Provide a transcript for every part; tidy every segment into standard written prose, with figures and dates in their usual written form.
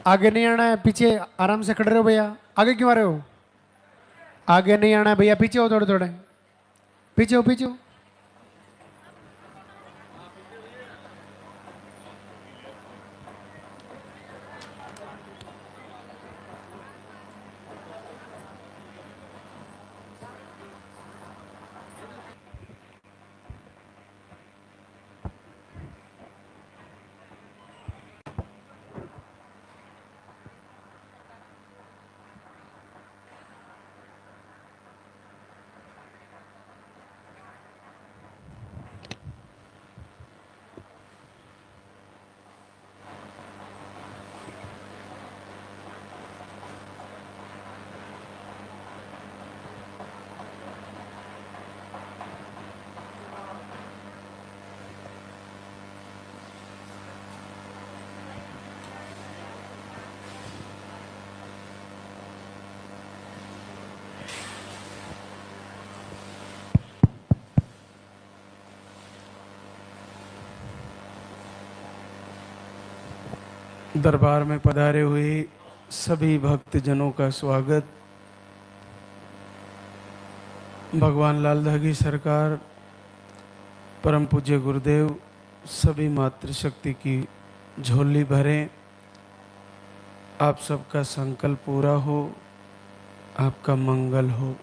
आगे नहीं आना है, पीछे आराम से खड़े रहो भैया। आगे क्यों आ रहे हो? आगे नहीं आना है भैया, पीछे हो, थोड़े थोड़े पीछे हो, पीछे हो। दरबार में पधारे हुए सभी भक्तजनों का स्वागत। भगवान लाल धागी सरकार, परम पूज्य गुरुदेव सभी मातृशक्ति की झोली भरें। आप सबका संकल्प पूरा हो, आपका मंगल हो।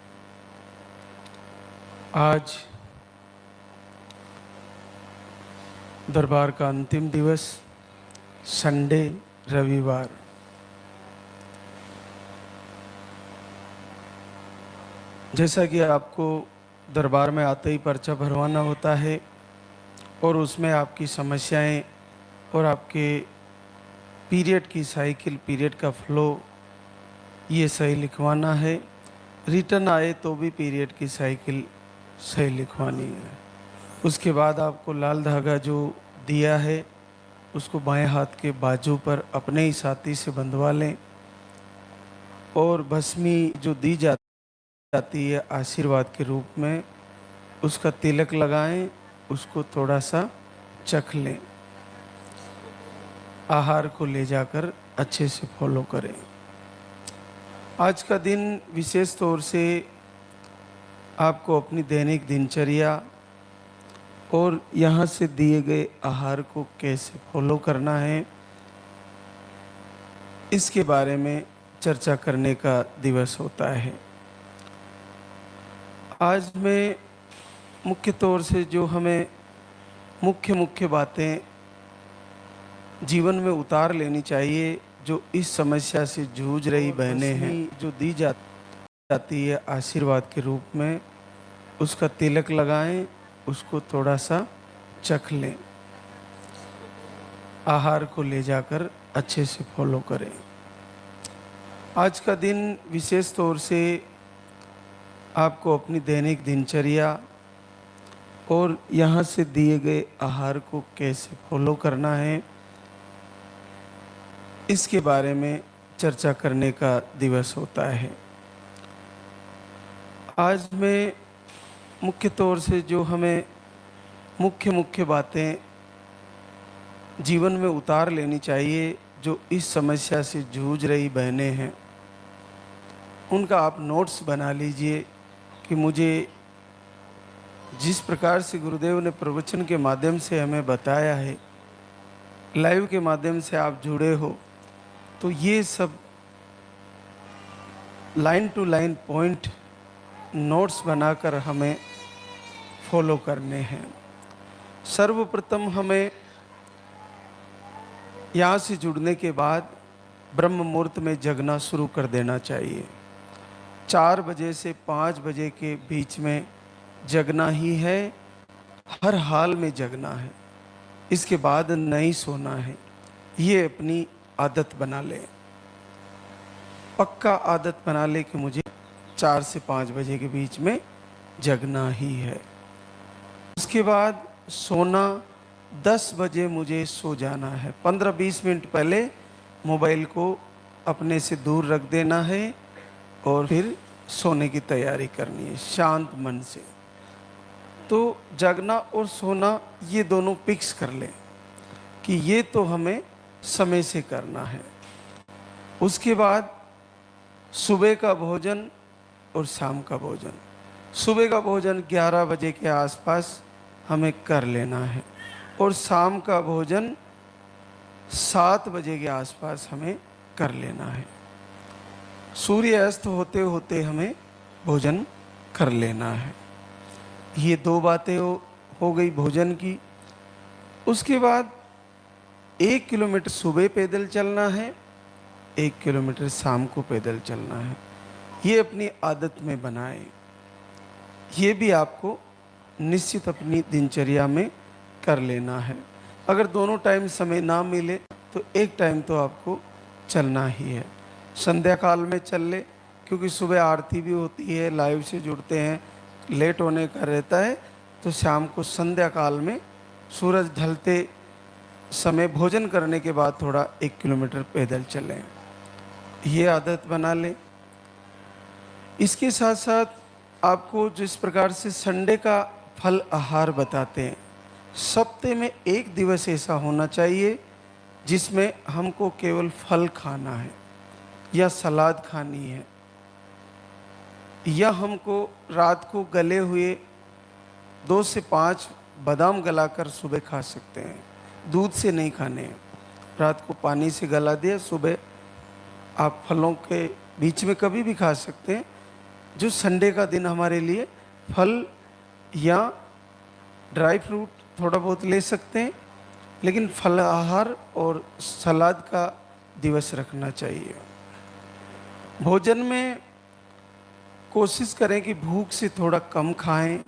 आज दरबार का अंतिम दिवस, संडे, रविवार। जैसा कि आपको दरबार में आते ही पर्चा भरवाना होता है और उसमें आपकी समस्याएं और आपके पीरियड की साइकिल, पीरियड का फ्लो, ये सही लिखवाना है। रिटर्न आए तो भी पीरियड की साइकिल सही लिखवानी है। उसके बाद आपको लाल धागा जो दिया है उसको बाएं हाथ के बाजू पर अपने ही साथी से बंधवा लें और भस्मी जो दी जाती है आशीर्वाद के रूप में, उसका तिलक लगाएं, उसको थोड़ा सा चख लें। आहार को ले जाकर अच्छे से फॉलो करें। आज का दिन विशेष तौर से आपको अपनी दैनिक दिनचर्या और यहाँ से दिए गए आहार को कैसे फॉलो करना है, इसके बारे में चर्चा करने का दिवस होता है। आज मैं मुख्य तौर से जो हमें मुख्य बातें जीवन में उतार लेनी चाहिए, जो इस समस्या से जूझ रही बहनें हैं, जो दी जाती है आशीर्वाद के रूप में, उसका तिलक लगाएं, उसको थोड़ा सा चख लें। आहार को ले जाकर अच्छे से फॉलो करें। आज का दिन विशेष तौर से आपको अपनी दैनिक दिनचर्या और यहाँ से दिए गए आहार को कैसे फॉलो करना है, इसके बारे में चर्चा करने का दिवस होता है। आज मैं मुख्य तौर से जो हमें मुख्य बातें जीवन में उतार लेनी चाहिए, जो इस समस्या से जूझ रही बहनें हैं, उनका आप नोट्स बना लीजिए कि मुझे जिस प्रकार से गुरुदेव ने प्रवचन के माध्यम से हमें बताया है, लाइव के माध्यम से आप जुड़े हो, तो ये सब line to line point notes बनाकर हमें फॉलो करने हैं। सर्वप्रथम हमें यहाँ से जुड़ने के बाद ब्रह्म मुहूर्त में जगना शुरू कर देना चाहिए। 4 बजे से 5 बजे के बीच में जगना ही है, हर हाल में जगना है। इसके बाद नहीं सोना है। ये अपनी आदत बना ले, पक्का आदत बना ले कि मुझे 4 से 5 बजे के बीच में जगना ही है। उसके बाद सोना, 10 बजे मुझे सो जाना है। 15-20 मिनट पहले मोबाइल को अपने से दूर रख देना है और फिर सोने की तैयारी करनी है शांत मन से। तो जगना और सोना ये दोनों फिक्स कर लें कि ये तो हमें समय से करना है। उसके बाद सुबह का भोजन और शाम का भोजन। सुबह का भोजन 11 बजे के आसपास हमें कर लेना है और शाम का भोजन 7 बजे के आसपास हमें कर लेना है। सूर्य अस्त होते होते हमें भोजन कर लेना है। ये 2 बातें हो गई भोजन की। उसके बाद 1 किलोमीटर सुबह पैदल चलना है, 1 किलोमीटर शाम को पैदल चलना है। ये अपनी आदत में बनाएं। ये भी आपको निश्चित अपनी दिनचर्या में कर लेना है। अगर दोनों टाइम समय ना मिले तो एक टाइम तो आपको चलना ही है। संध्या काल में चल ले, क्योंकि सुबह आरती भी होती है, लाइव से जुड़ते हैं, लेट होने का रहता है, तो शाम को संध्या काल में सूरज ढलते समय भोजन करने के बाद थोड़ा 1 किलोमीटर पैदल चलें। ये आदत बना लें। इसके साथ साथ आपको जिस प्रकार से संडे का फल आहार बताते हैं, सप्ते में 1 दिवस ऐसा होना चाहिए जिसमें हमको केवल फल खाना है या सलाद खानी है, या हमको रात को गले हुए 2 से 5 बादाम गलाकर सुबह खा सकते हैं। दूध से नहीं खाने हैं। रात को पानी से गला दिया, सुबह आप फलों के बीच में कभी भी खा सकते हैं। जो संडे का दिन हमारे लिए फल या ड्राई फ्रूट थोड़ा बहुत ले सकते हैं, लेकिन फल आहार और सलाद का दिवस रखना चाहिए। भोजन में कोशिश करें कि भूख से थोड़ा कम खाएं।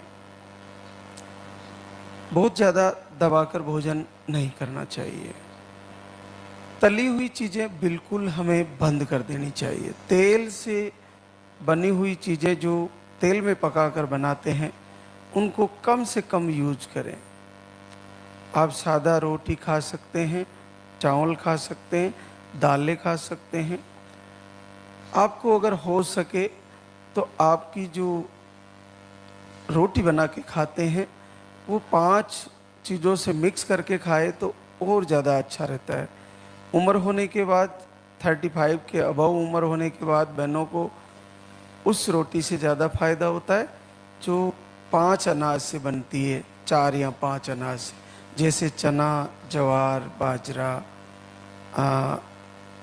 बहुत ज़्यादा दबाकर भोजन नहीं करना चाहिए। तली हुई चीज़ें बिल्कुल हमें बंद कर देनी चाहिए। तेल से बनी हुई चीज़ें जो तेल में पकाकर बनाते हैं, उनको कम से कम यूज करें। आप सादा रोटी खा सकते हैं, चावल खा सकते हैं, दालें खा सकते हैं। आपको अगर हो सके तो आपकी जो रोटी बना के खाते हैं वो 5 चीज़ों से मिक्स करके खाए तो और ज़्यादा अच्छा रहता है। उम्र होने के बाद 35 के अबव उम्र होने के बाद बहनों को उस रोटी से ज़्यादा फ़ायदा होता है जो 5 अनाज से बनती है, 4 या 5 अनाज से, जैसे चना, ज्वार, बाजरा,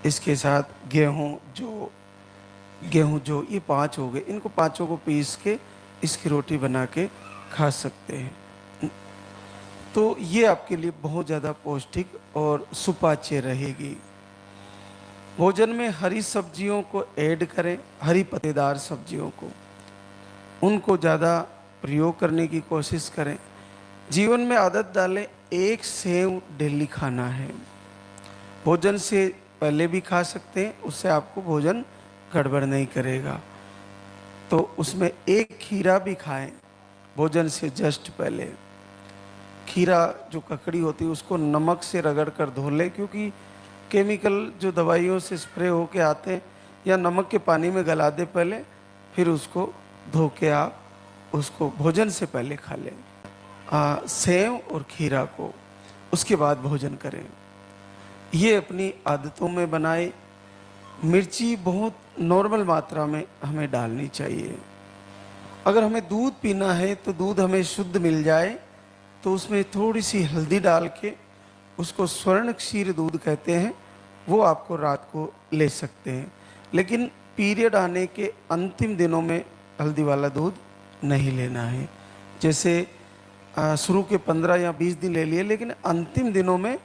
इसके साथ गेहूँ जो ये 5 हो गए। इनको पाँचों को पीस के इसकी रोटी बना के खा सकते हैं। तो ये आपके लिए बहुत ज़्यादा पौष्टिक और सुपाच्य रहेगी। भोजन में हरी सब्जियों को ऐड करें, हरी पत्तेदार सब्जियों को, उनको ज़्यादा प्रयोग करने की कोशिश करें। जीवन में आदत डालें, 1 सेव डेली खाना है। भोजन से पहले भी खा सकते हैं, उससे आपको भोजन गड़बड़ नहीं करेगा। तो उसमें 1 खीरा भी खाएं भोजन से जस्ट पहले। खीरा जो ककड़ी होती है उसको नमक से रगड़ कर धो लें, क्योंकि केमिकल जो दवाइयों से स्प्रे होके आते हैं, या नमक के पानी में गला दे पहले, फिर उसको धो के आप उसको भोजन से पहले खा लें, सेव और खीरा को, उसके बाद भोजन करें। ये अपनी आदतों में बनाए। मिर्ची बहुत नॉर्मल मात्रा में हमें डालनी चाहिए। अगर हमें दूध पीना है तो दूध हमें शुद्ध मिल जाए तो उसमें थोड़ी सी हल्दी डाल के, उसको स्वर्ण क्षीर दूध कहते हैं, वो आपको रात को ले सकते हैं। लेकिन पीरियड आने के अंतिम दिनों में हल्दी वाला दूध नहीं लेना है। जैसे शुरू के 15 या 20 दिन ले लिए, लेकिन अंतिम दिनों में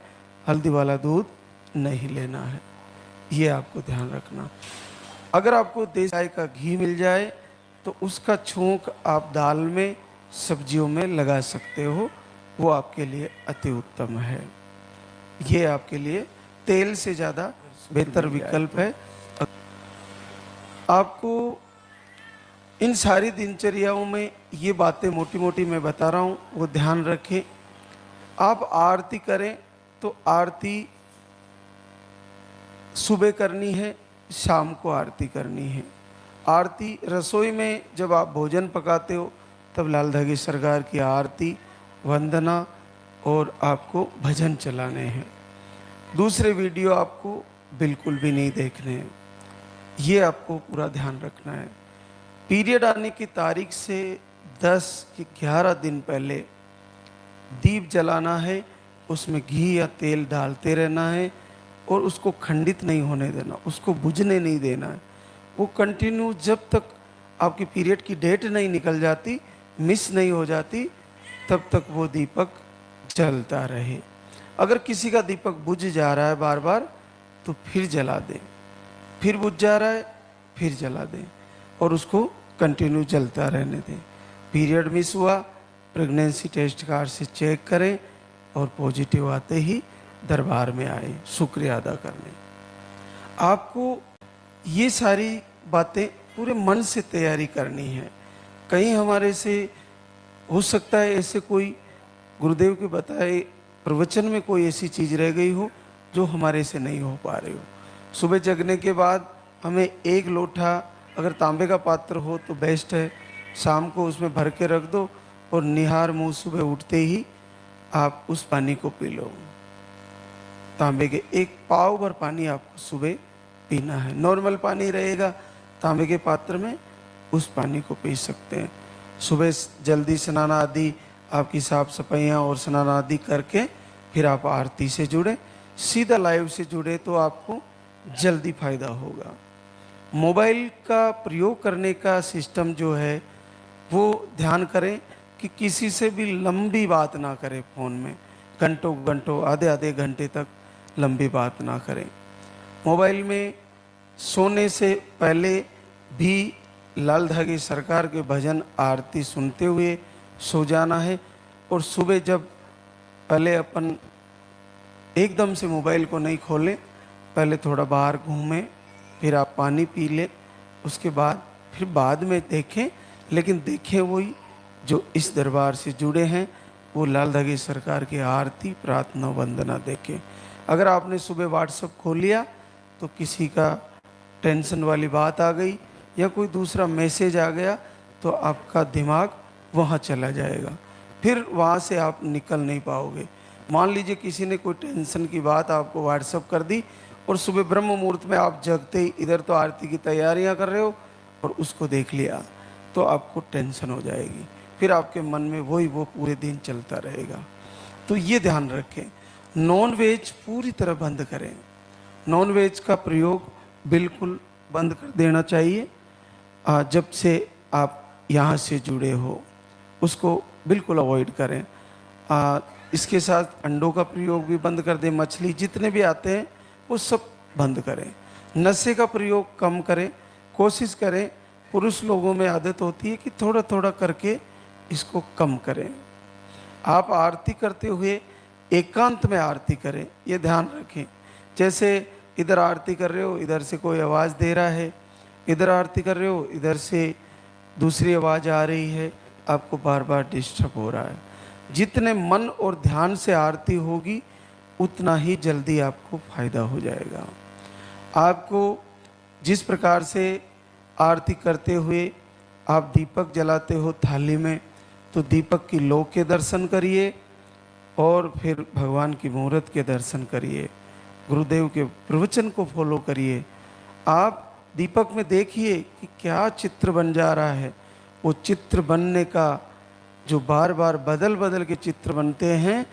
हल्दी वाला दूध नहीं लेना है। ये आपको ध्यान रखना। अगर आपको देसी गाय का घी मिल जाए तो उसका छौंक आप दाल में, सब्जियों में लगा सकते हो, वो आपके लिए अति उत्तम है। ये आपके लिए तेल से ज़्यादा बेहतर विकल्प है। आपको इन सारी दिनचर्याओं में ये बातें मोटी मोटी मैं बता रहा हूँ, वो ध्यान रखें। आप आरती करें तो आरती सुबह करनी है, शाम को आरती करनी है। आरती रसोई में जब आप भोजन पकाते हो तब लाल धागे सरकार की आरती, वंदना और आपको भजन चलाने हैं। दूसरे वीडियो आपको बिल्कुल भी नहीं देखने हैं। ये आपको पूरा ध्यान रखना है। पीरियड आने की तारीख से 10 कि 11 दिन पहले दीप जलाना है, उसमें घी या तेल डालते रहना है और उसको खंडित नहीं होने देना, उसको बुझने नहीं देना है। वो कंटिन्यू जब तक आपकी पीरियड की डेट नहीं निकल जाती, मिस नहीं हो जाती, तब तक वो दीपक जलता रहे। अगर किसी का दीपक बुझ जा रहा है बार बार, तो फिर जला दें, फिर बुझ जा रहा है फिर जला दें और उसको कंटिन्यू जलता रहने दें। पीरियड मिस हुआ, प्रेगनेंसी टेस्ट कार्ड से चेक करें और पॉजिटिव आते ही दरबार में आए शुक्रिया अदा करने। आपको ये सारी बातें पूरे मन से तैयारी करनी है। कहीं हमारे से हो सकता है ऐसे कोई गुरुदेव के बताए प्रवचन में कोई ऐसी चीज़ रह गई हो जो हमारे से नहीं हो पा रही हो। सुबह जगने के बाद हमें 1 लोटा, अगर तांबे का पात्र हो तो बेस्ट है, शाम को उसमें भर के रख दो और निहार मुंह सुबह उठते ही आप उस पानी को पी लो। तांबे के 1 पाव भर पानी आपको सुबह पीना है। नॉर्मल पानी रहेगा तांबे के पात्र में, उस पानी को पी सकते हैं। सुबह जल्दी स्नान आदि आपकी साफ सफाइयाँ और स्नान आदि करके फिर आप आरती से जुड़े, सीधा लाइव से जुड़े तो आपको जल्दी फायदा होगा। मोबाइल का प्रयोग करने का सिस्टम जो है वो ध्यान करें कि किसी से भी लंबी बात ना करें फ़ोन में, घंटों घंटों आधे आधे घंटे तक लंबी बात ना करें। मोबाइल में सोने से पहले भी लाल धागे सरकार के भजन आरती सुनते हुए सो जाना है। और सुबह जब पहले अपन एकदम से मोबाइल को नहीं खोलें, पहले थोड़ा बाहर घूमें, फिर आप पानी पी लें, उसके बाद फिर बाद में देखें, लेकिन देखें वही जो इस दरबार से जुड़े हैं, वो लाल धागे सरकार की आरती प्रार्थना वंदना देखें। अगर आपने सुबह व्हाट्सएप खोल लिया तो किसी का टेंशन वाली बात आ गई या कोई दूसरा मैसेज आ गया तो आपका दिमाग वहाँ चला जाएगा, फिर वहाँ से आप निकल नहीं पाओगे। मान लीजिए किसी ने कोई टेंशन की बात आपको व्हाट्सएप कर दी और सुबह ब्रह्म मुहूर्त में आप जगते ही इधर तो आरती की तैयारियां कर रहे हो और उसको देख लिया, तो आपको टेंशन हो जाएगी, फिर आपके मन में वो पूरे दिन चलता रहेगा। तो ये ध्यान रखें, नॉन वेज पूरी तरह बंद करें। नॉन वेज का प्रयोग बिल्कुल बंद कर देना चाहिए। जब से आप यहाँ से जुड़े हो उसको बिल्कुल अवॉइड करें। इसके साथ अंडों का प्रयोग भी बंद कर दें, मछली जितने भी आते हैं वो सब बंद करें। नशे का प्रयोग कम करें, कोशिश करें। पुरुष लोगों में आदत होती है कि थोड़ा थोड़ा करके इसको कम करें। आप आरती करते हुए एकांत में आरती करें, ये ध्यान रखें। जैसे इधर आरती कर रहे हो, इधर से कोई आवाज़ दे रहा है, इधर आरती कर रहे हो, इधर से दूसरी आवाज़ आ रही है, आपको बार बार डिस्टर्ब हो रहा है। जितने मन और ध्यान से आरती होगी उतना ही जल्दी आपको फायदा हो जाएगा। आपको जिस प्रकार से आरती करते हुए आप दीपक जलाते हो थाली में, तो दीपक की लौ के दर्शन करिए और फिर भगवान की मूर्त के दर्शन करिए, गुरुदेव के प्रवचन को फॉलो करिए। आप दीपक में देखिए कि क्या चित्र बन जा रहा है। वो चित्र बनने का जो बार बार बदल बदल के चित्र बनते हैं,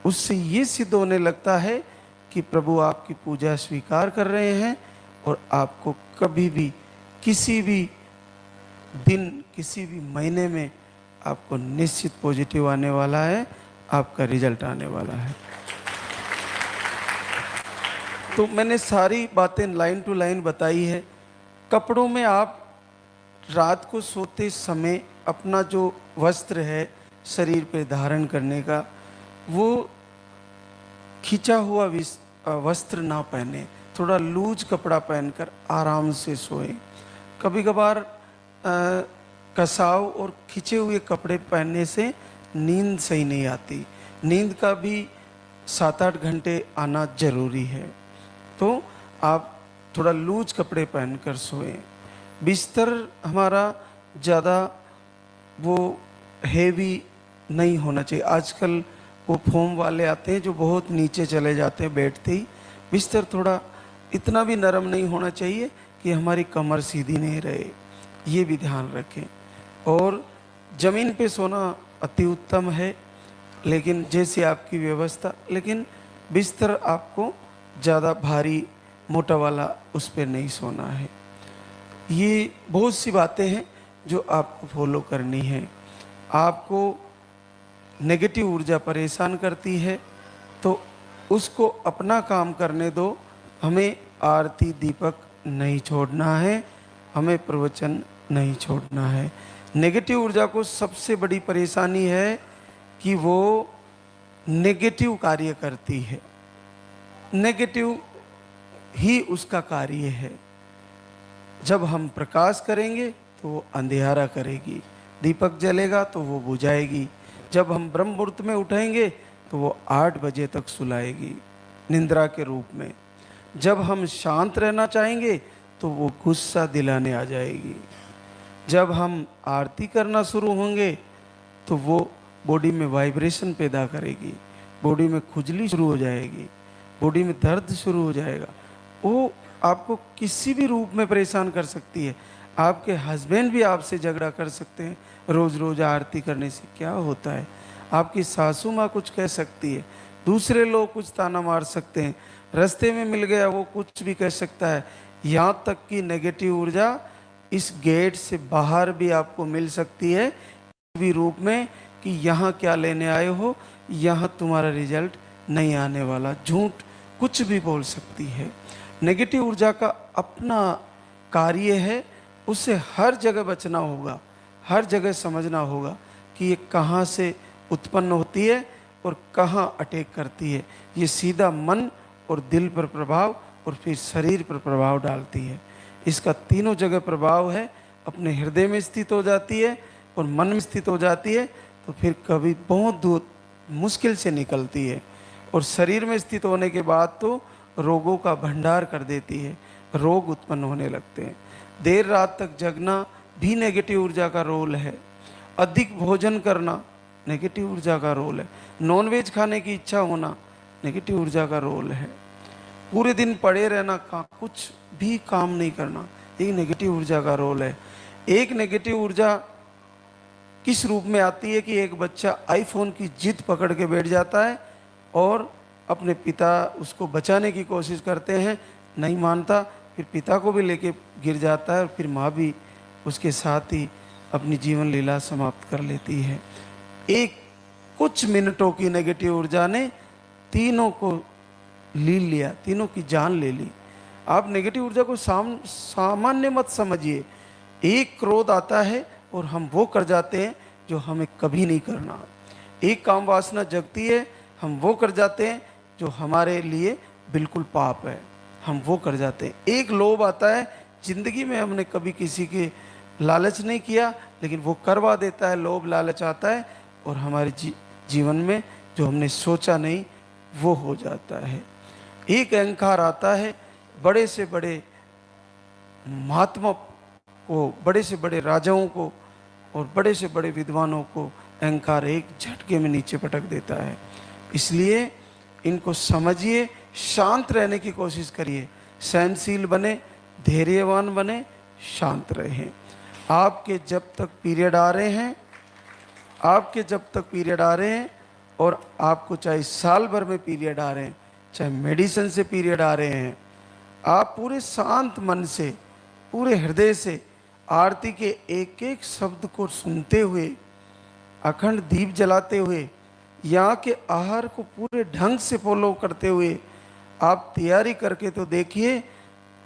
उससे ये सिद्ध होने लगता है कि प्रभु आपकी पूजा स्वीकार कर रहे हैं और आपको कभी भी किसी भी दिन किसी भी महीने में आपको निश्चित पॉजिटिव आने वाला है, आपका रिजल्ट आने वाला है। तो मैंने सारी बातें लाइन टू लाइन बताई है। कपड़ों में आप रात को सोते समय अपना जो वस्त्र है शरीर पे धारण करने का, वो खींचा हुआ वस्त्र ना पहने, थोड़ा लूज कपड़ा पहनकर आराम से सोएं। कभी कभार कसाव और खींचे हुए कपड़े पहनने से नींद सही नहीं आती। नींद का भी 7-8 घंटे आना जरूरी है, तो आप थोड़ा लूज कपड़े पहनकर सोएं। बिस्तर हमारा ज़्यादा वो हेवी नहीं होना चाहिए। आजकल वो फोम वाले आते हैं जो बहुत नीचे चले जाते हैं बैठते ही। बिस्तर थोड़ा इतना भी नरम नहीं होना चाहिए कि हमारी कमर सीधी नहीं रहे, ये भी ध्यान रखें। और ज़मीन पे सोना अति उत्तम है, लेकिन जैसे आपकी व्यवस्था, लेकिन बिस्तर आपको ज़्यादा भारी मोटा वाला उस पर नहीं सोना है। ये बहुत सी बातें हैं जो आपको फॉलो करनी है। आपको नेगेटिव ऊर्जा परेशान करती है तो उसको अपना काम करने दो। हमें आरती दीपक नहीं छोड़ना है, हमें प्रवचन नहीं छोड़ना है। नेगेटिव ऊर्जा को सबसे बड़ी परेशानी है कि वो नेगेटिव कार्य करती है, नेगेटिव ही उसका कार्य है। जब हम प्रकाश करेंगे तो वो अंधेरा करेगी, दीपक जलेगा तो वो बुझाएगी। जब हम ब्रह्म मुहूर्त में उठेंगे तो वो 8 बजे तक सुलाएगी निंद्रा के रूप में। जब हम शांत रहना चाहेंगे तो वो गुस्सा दिलाने आ जाएगी। जब हम आरती करना शुरू होंगे तो वो बॉडी में वाइब्रेशन पैदा करेगी, बॉडी में खुजली शुरू हो जाएगी, बॉडी में दर्द शुरू हो जाएगा। वो आपको किसी भी रूप में परेशान कर सकती है। आपके हस्बैंड भी आपसे झगड़ा कर सकते हैं रोज़ रोज़ आरती करने से। क्या होता है, आपकी सासू माँ कुछ कह सकती है, दूसरे लोग कुछ ताना मार सकते हैं, रास्ते में मिल गया वो कुछ भी कह सकता है। यहाँ तक कि नेगेटिव ऊर्जा इस गेट से बाहर भी आपको मिल सकती है भी रूप में कि यहाँ क्या लेने आए हो, यहाँ तुम्हारा रिजल्ट नहीं आने वाला। झूठ कुछ भी बोल सकती है। नेगेटिव ऊर्जा का अपना कार्य है, उससे हर जगह बचना होगा, हर जगह समझना होगा कि ये कहाँ से उत्पन्न होती है और कहाँ अटैक करती है। ये सीधा मन और दिल पर प्रभाव और फिर शरीर पर प्रभाव डालती है। इसका तीनों जगह प्रभाव है। अपने हृदय में स्थित हो जाती है और मन में स्थित हो जाती है तो फिर कभी बहुत दूर मुश्किल से निकलती है। और शरीर में स्थित होने के बाद तो रोगों का भंडार कर देती है, रोग उत्पन्न होने लगते हैं। देर रात तक जगना भी नेगेटिव ऊर्जा का रोल है। अधिक भोजन करना नेगेटिव ऊर्जा का रोल है। नॉनवेज खाने की इच्छा होना नेगेटिव ऊर्जा का रोल है। पूरे दिन पड़े रहना, कुछ भी काम नहीं करना, एक नेगेटिव ऊर्जा का रोल है। एक नेगेटिव ऊर्जा किस रूप में आती है कि एक बच्चा आईफोन की जिद पकड़ के बैठ जाता है और अपने पिता उसको बचाने की कोशिश करते हैं, नहीं मानता, फिर पिता को भी लेके गिर जाता है और फिर माँ भी उसके साथ ही अपनी जीवन लीला समाप्त कर लेती है। एक कुछ मिनटों की नेगेटिव ऊर्जा ने तीनों को ली लिया, तीनों की जान ले ली। आप नेगेटिव ऊर्जा को सामान्य मत समझिए। एक क्रोध आता है और हम वो कर जाते हैं जो हमें कभी नहीं करना। एक काम वासना जगती है, हम वो कर जाते हैं जो हमारे लिए बिल्कुल पाप है, हम वो कर जाते हैं। एक लोभ आता है, जिंदगी में हमने कभी किसी के लालच नहीं किया लेकिन वो करवा देता है, लोभ लालच आता है और हमारे जीवन में जो हमने सोचा नहीं वो हो जाता है। एक अहंकार आता है, बड़े से बड़े महात्मा को, बड़े से बड़े राजाओं को और बड़े से बड़े विद्वानों को अहंकार एक झटके में नीचे पटक देता है। इसलिए इनको समझिए, शांत रहने की कोशिश करिए, सहनशील बने, धैर्यवान बने, शांत रहें। आपके जब तक पीरियड आ रहे हैं, आपके जब तक पीरियड आ रहे हैं और आपको चाहे साल भर में पीरियड आ रहे हैं, चाहे मेडिसिन से पीरियड आ रहे हैं, आप पूरे शांत मन से, पूरे हृदय से आरती के एक एक शब्द को सुनते हुए, अखंड दीप जलाते हुए, यहाँ के आहार को पूरे ढंग से फॉलो करते हुए आप तैयारी करके तो देखिए,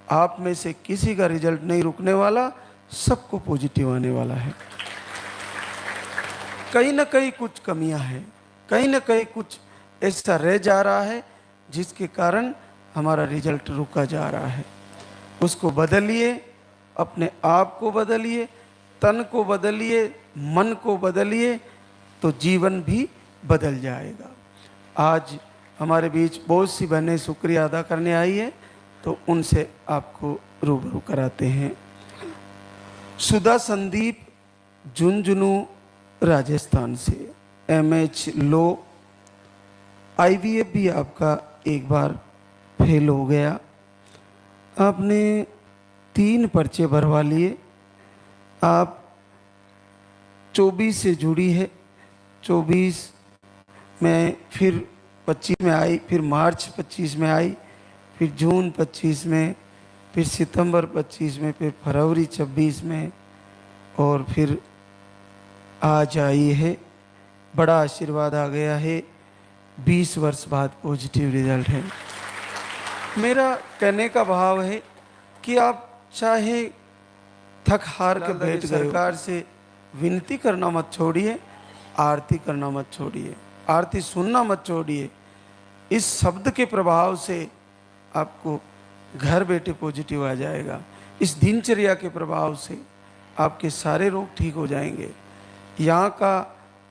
आप में से किसी का रिजल्ट नहीं रुकने वाला, सबको पॉजिटिव आने वाला है। कहीं ना कहीं कुछ कमियां हैं, कहीं ना कहीं कुछ ऐसा रह जा रहा है जिसके कारण हमारा रिजल्ट रुका जा रहा है। उसको बदलिए, अपने आप को बदलिए, तन को बदलिए, मन को बदलिए, तो जीवन भी बदल जाएगा। आज हमारे बीच बहुत सी बहनें शुक्रिया अदा करने आई है, तो उनसे आपको रूबरू कराते हैं। सुधा संदीप झुंझुनू राजस्थान से, MH लो, IVF भी आपका एक बार फेल हो गया, आपने 3 पर्चे भरवा लिए। आप 24 से जुड़ी है, 24 में, फिर 25 में आई, फिर मार्च 25 में आई, फिर जून 25 में, फिर सितंबर 25 में, फिर फरवरी 26 में, और फिर आज आई है। बड़ा आशीर्वाद आ गया है। 20 वर्ष बाद पॉजिटिव रिजल्ट है। मेरा कहने का भाव है कि आप चाहे थक हार के बैठ गए, सरकार से विनती करना मत छोड़िए, आरती करना मत छोड़िए, आरती सुनना मत छोड़िए। इस शब्द के प्रभाव से आपको घर बैठे पॉजिटिव आ जाएगा। इस दिनचर्या के प्रभाव से आपके सारे रोग ठीक हो जाएंगे। यहाँ का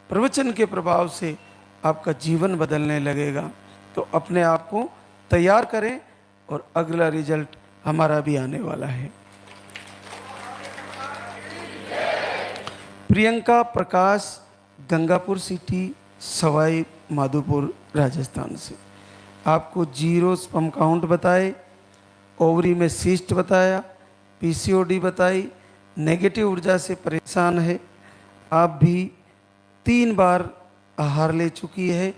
प्रवचन के प्रभाव से आपका जीवन बदलने लगेगा। तो अपने आप को तैयार करें, और अगला रिजल्ट हमारा भी आने वाला है। प्रियंका प्रकाश, गंगापुर सिटी, सवाई माधोपुर, राजस्थान से। आपको 0 स्पर्म काउंट बताए, ओवरी में सिस्ट बताया, पीसीओडी बताई, नेगेटिव ऊर्जा से परेशान है। आप भी 3 बार आहार ले चुकी है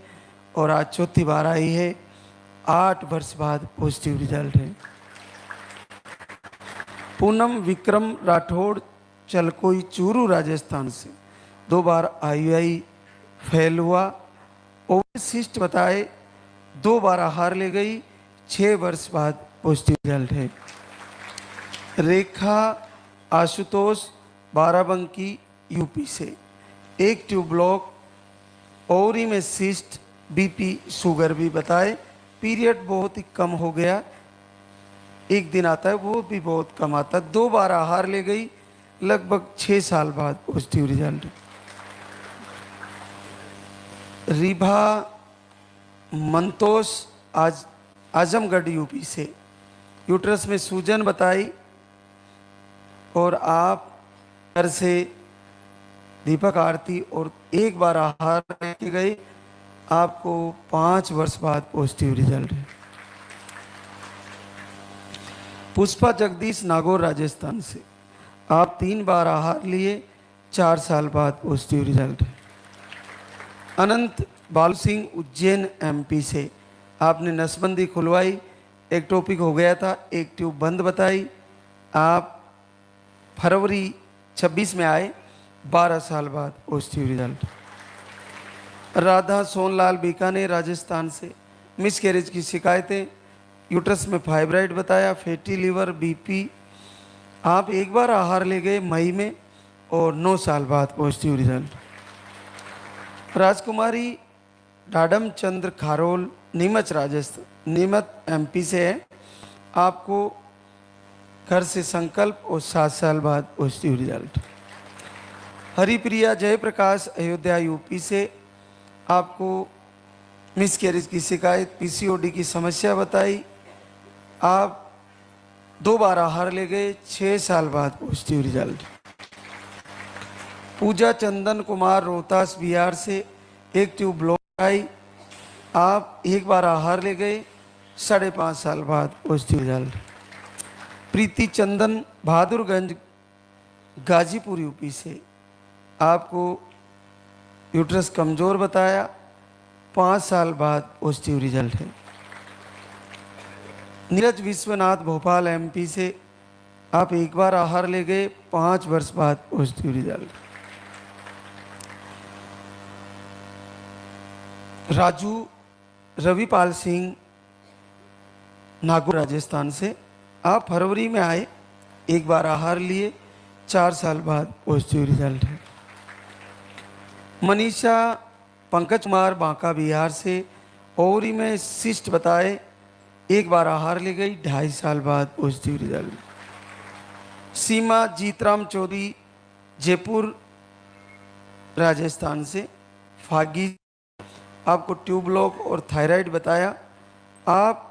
और आज चौथी बार आई है। 8 वर्ष बाद पॉजिटिव रिजल्ट है। पूनम विक्रम राठौड़, चलकोई, चूरू, राजस्थान से। 2 बार IUI फेल हुआ, ओवरसिस्ट बताए, 2 बार आहार ले गई, 6 वर्ष बाद पॉजिटिव रिजल्ट है। रेखा आशुतोष, बाराबंकी, यूपी से। 1 ट्यूब ब्लॉक, ओवरी में सिस्ट, BP शुगर भी बताए, पीरियड बहुत ही कम हो गया, एक दिन आता है वो भी बहुत कम आता है। 2 बार आहार ले गई, लगभग 6 साल बाद पॉजिटिव रिजल्ट। रिभा मंतोष, आज आजमगढ़, यूपी से। यूट्रस में सूजन बताई, और आप घर से दीपक आरती और 1 बार आहार लेके गए। आपको 5 वर्ष बाद पॉजिटिव रिजल्ट है। पुष्पा जगदीश, नागौर, राजस्थान से। आप 3 बार आहार लिए, 4 साल बाद पॉजिटिव रिजल्ट है। अनंत बाल सिंह, उज्जैन, MP से। आपने नसबंदी खुलवाई, एक्टोपिक हो गया था, 1 ट्यूब बंद बताई। आप फरवरी 26 में आए, 12 साल बाद पॉजिटिव रिजल्ट। राधा सोनलाल, बीकानेर, राजस्थान से। मिसकैरेज की शिकायतें, यूट्रस में फाइब्राइड बताया, फैटी लीवर, BP। आप 1 बार आहार ले गए मई में, और 9 साल बाद पॉजिटिव रिजल्ट। राजकुमारी डाडम चंद्र खारोल, नीमच, राजस्थान, नीमच MP से है। आपको घर से संकल्प और 7 साल बाद positive result. Haripriya Jayaprakash, Ayodhya, UP से। आपको मिसकैरेज की शिकायत, PCOD की समस्या बताई। आप 2 बार आहार ले गए, 6 साल बाद पॉजिटिव रिजल्ट। पूजा चंदन कुमार, रोहतास, बिहार से। 1 ट्यूब ब्लॉक आई, आप 1 बार आहार ले गए, 5.5 साल बाद पॉजिटिव रिजल्ट। प्रीति चंदन, बहादुरगंज, गाजीपुर, यूपी से। आपको यूट्रस कमज़ोर बताया, 5 साल बाद पॉजिटिव रिजल्ट है। नीरज विश्वनाथ, भोपाल, MP से। आप 1 बार आहार ले गए, 5 वर्ष बाद पॉजिटिव रिजल्ट। राजू रविपाल सिंह, नागौर, राजस्थान से। आप फरवरी में आए, 1 बार आहार लिए, 4 साल बाद पॉजिटिव रिजल्ट है। मनीषा पंकज कुमार, बांका, बिहार से। ओवरी में सिस्ट बताए, 1 बार आहार ले गई, 2.5 साल बाद पॉजिटिव रिजल्ट। सीमा जीतराम चौधरी, जयपुर, राजस्थान से। फागी, आपको ट्यूब ब्लॉक और थायराइड बताया। आप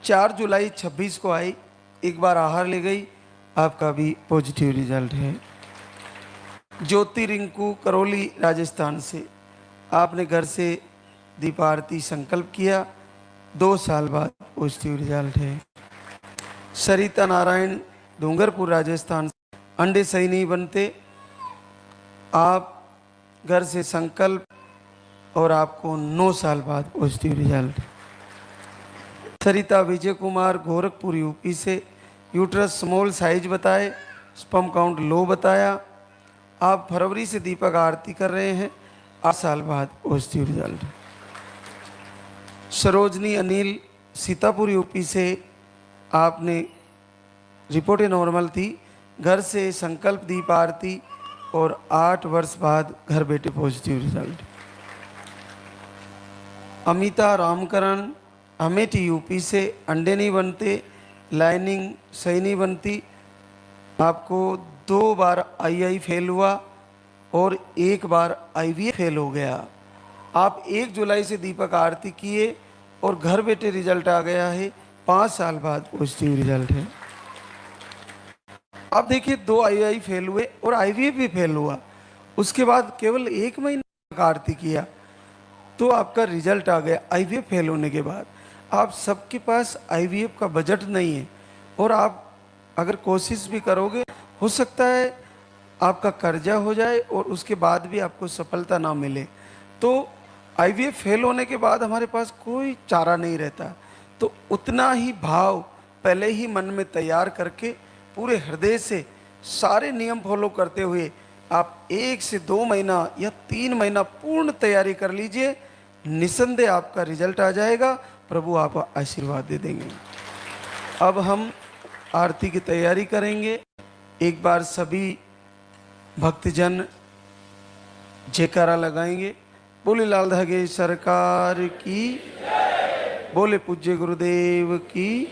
4 जुलाई 26 को आई, 1 बार आहार ले गई, आपका भी पॉजिटिव रिजल्ट है। ज्योति रिंकू, करौली, राजस्थान से। आपने घर से दीपारती संकल्प किया, 2 साल बाद पॉजिटिव रिजल्ट है। सरिता नारायण डूंगरपुर राजस्थान। अंडे सही नहीं बनते, आप घर से संकल्प और आपको 9 साल बाद पॉजिटिव रिजल्ट। सरिता विजय कुमार गोरखपुर यूपी से, यूट्रस स्मॉल साइज बताए, स्पर्म काउंट लो बताया, आप फरवरी से दीपक आरती कर रहे हैं, 8 साल बाद positive result. Sarojini Anil Sitapur UP से, आपने रिपोर्टें नॉर्मल थी, घर से संकल्प दीप आरती और 8 वर्ष बाद घर बैठे positive result. Amita Ramkaran Amethi UP से, अंडे नहीं बनते, लाइनिंग सही नहीं बनती, आपको 2 बार आई फेल हुआ और 1 बार IVF फेल हो गया। आप 1 जुलाई से दीपक आरती किए और घर बैठे रिजल्ट आ गया है, 5 साल बाद पॉजिटिव रिजल्ट है। आप देखिए 2 आई फेल हुए और IVF भी फेल हुआ, उसके बाद केवल 1 महीना आरती किया तो आपका रिजल्ट आ गया IVF फेल होने के बाद। आप सबके पास IVF का बजट नहीं है और आप अगर कोशिश भी करोगे हो सकता है आपका कर्जा हो जाए और उसके बाद भी आपको सफलता ना मिले। तो IVF फेल होने के बाद हमारे पास कोई चारा नहीं रहता, तो उतना ही भाव पहले ही मन में तैयार करके पूरे हृदय से सारे नियम फॉलो करते हुए आप 1 से 2 महीना या 3 महीना पूर्ण तैयारी कर लीजिए, निसंदेह आपका रिजल्ट आ जाएगा, प्रभु आपको आशीर्वाद दे देंगे। अब हम आरती की तैयारी करेंगे। एक बार सभी भक्तजन जयकारा लगाएंगे। बोले लाल धागे सरकार की, बोले पूज्य गुरुदेव की।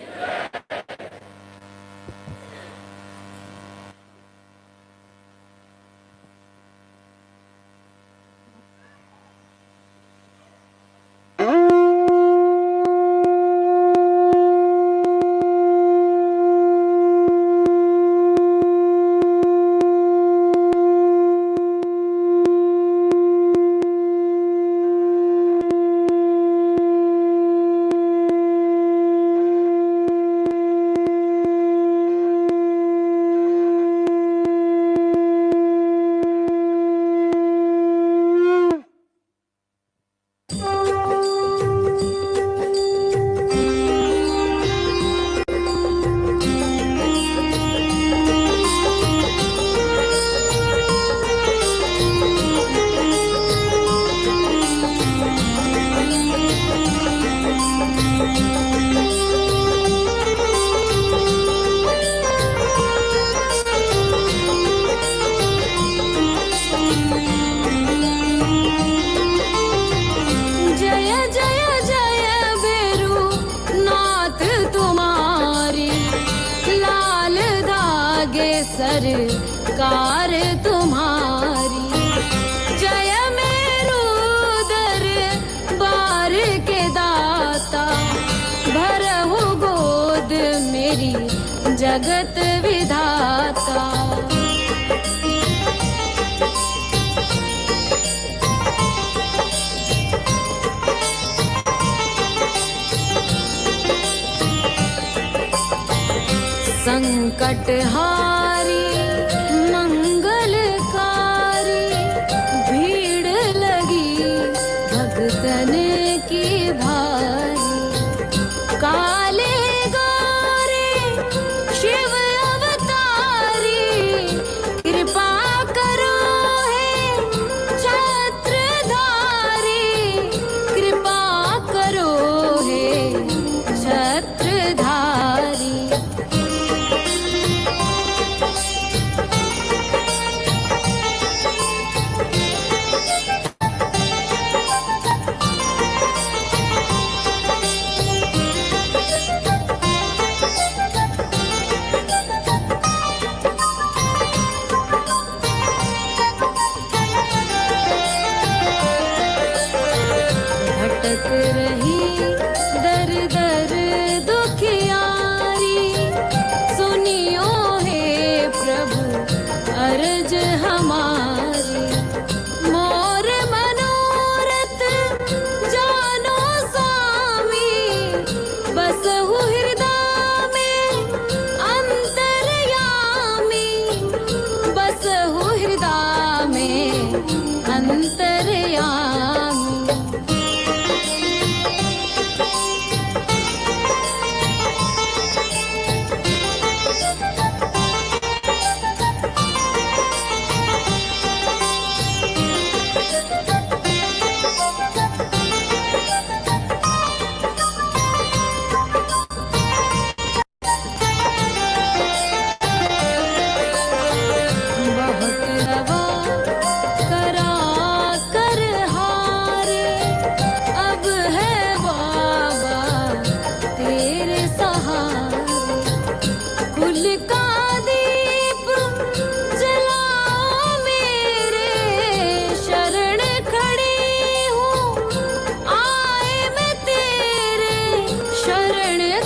सरकार तुम्हारी, जय मेरू दरबार के दाता, भरहु गोद मेरी जगत विधाता। संकट हारी मंगलकारी, भीड़ लगी भक्तन की भारी। काले गोरे शिव अवतारी, कृपा करो हे छत्रधारी, कृपा करो हे छत्रधारी।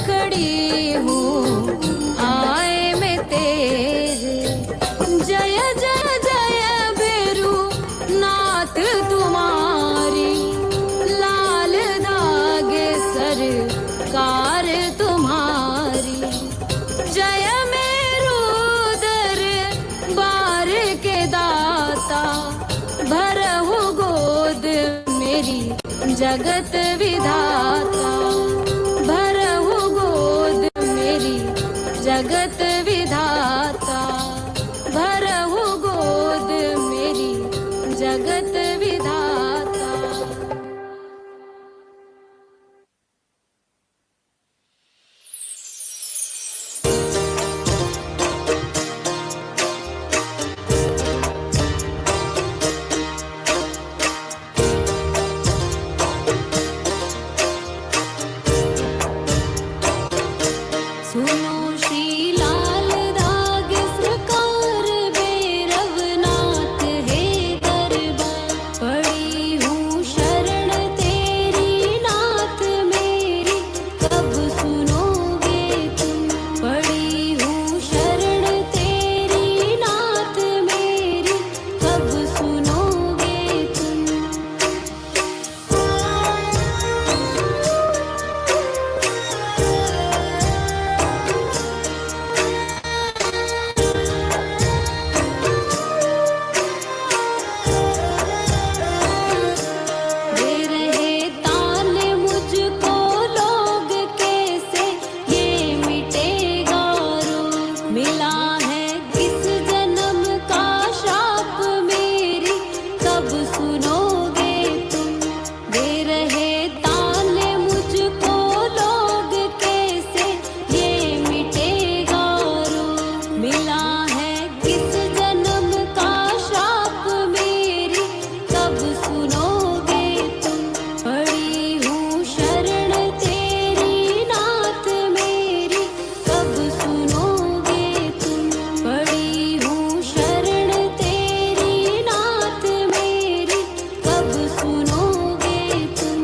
खड़ी हूँ आए मैं तेरे। जय जय जय भैरू नाथ तुम्हारी, लाल धागे सरकार तुम्हारी। जय मेरू दरबार के दाता, भरहु गोद मेरी जगत विधाता। भरहु गोद मेरी जगत विधाता, भरहु गोद मेरी जगत विधाता। सुनो श्री लाल धागे सरकार, भैरवनाथ है दरबार। पड़ी हूँ शरण तेरी नाथ मेरी, कब सुनोगे तुम। पड़ी हूँ शरण तेरी नाथ मेरी, कब सुनोगे तुम। दे रहे तान मुझको लोग कैसे, ये मिटेगा रोग। मिला है किस जन्म का शाप मेरी, कब सुनोगे तुम। दे रहे तान मुझको लोग कैसे, ये मिटेगा रोग। मिला है किस जन्म का शाप मेरी, कब सुनोगे तुम। पड़ी हूँ शरण तेरी नाथ मेरी, कब सुनोगे तुम। पड़ी हूँ शरण तेरी नाथ मेरी, कब सुनोगे तुम।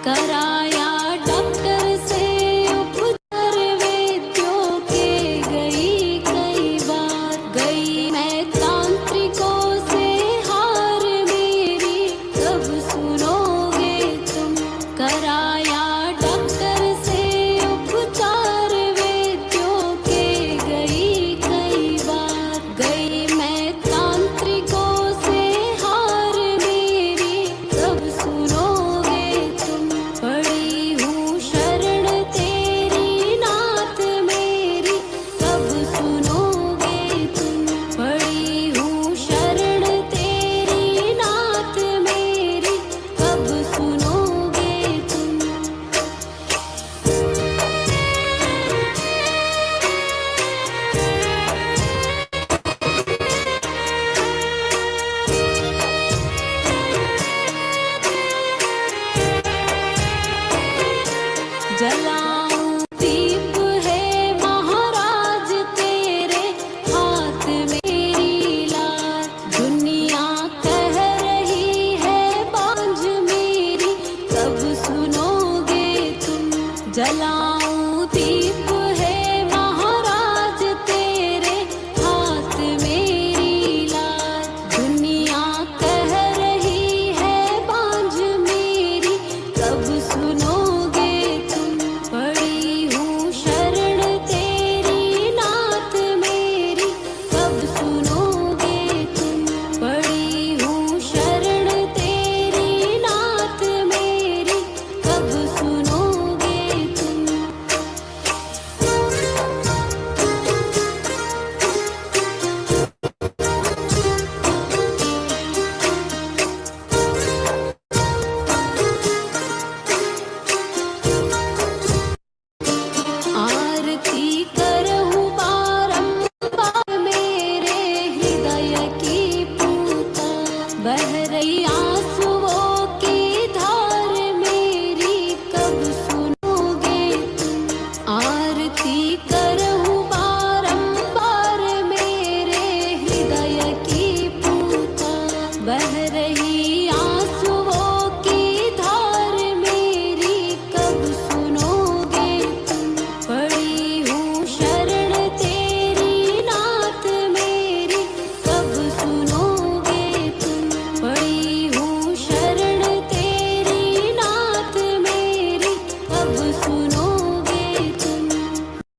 कराया डॉक्टर से उपचार, वैद्यों के गई कई बार। गई मैं तांत्रिकों से हार मेरी, कब सुनोगे तुम। कराया डॉक्टर से उपचार, वैद्यों के गई कई बार। गई मैं तांत्रिकों से हार मेरी, कब सुनोगे तुम। पड़ी हूँ शरण तेरी नाथ मेरी, कब सुनोगे तुम। पड़ी हूँ शरण तेरी नाथ मेरी, कब सुनोगे तुम। जलाऊं दीप है महाराज तेरे हाथ मेरी लाल। दुनिया कह रही है बांझ मेरी, कब सुनोगे तुम। जलाऊं दीप है